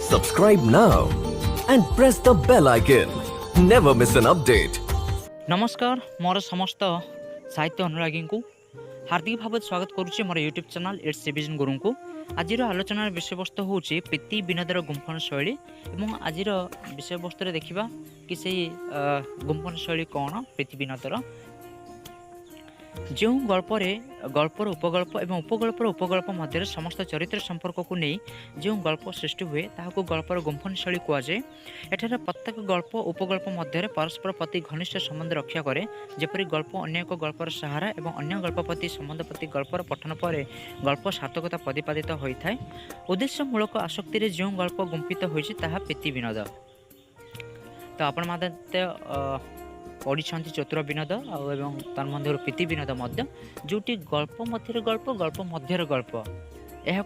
Subscribe now and press the bell icon. Never miss an update. नमस्कार मोर समस्त साहित्य अनुरागी को हार्दिक भाव स्वागत करुच्ची मोर यूट्यूब चैनल इट्स रिविजन गुरु को। आज आलोचनार विषयवस्तु हूँ प्रीति विनोदर गुंफन शैली और आज विषयवस्तु देखा कि से गुंफन शैली कौन प्रीति विनोदर जो गल्परे गल्पर उपगल्प और उपगल्पर उपगल्प मध्य समस्त चरित्र संपर्क को नहीं जो गल्प सृष्टि हुए ताकू गल्पर गुंफन शैली कहुए। एठार प्रत्येक गल्प उपगल्प मध्य परस्पर प्रति घनिष्ठ संबंध रक्षा करे जेपरी गल्प अन्य एक गल्पर सहारा और अन्य गल्प प्रति संबंध प्रति गल्पर पठन पर गल्प सार्थकता प्रतिपादित होता है। उद्देश्यमूलक आसक्ति जो गल्प गुंफित होती प्रीति विनोद। तो आपण पढ़ी चतुर विनोद और तन्मध्य प्रीति विनोद जोटी गल्प मध्य गल्प गल्प मध्यर गल्प यह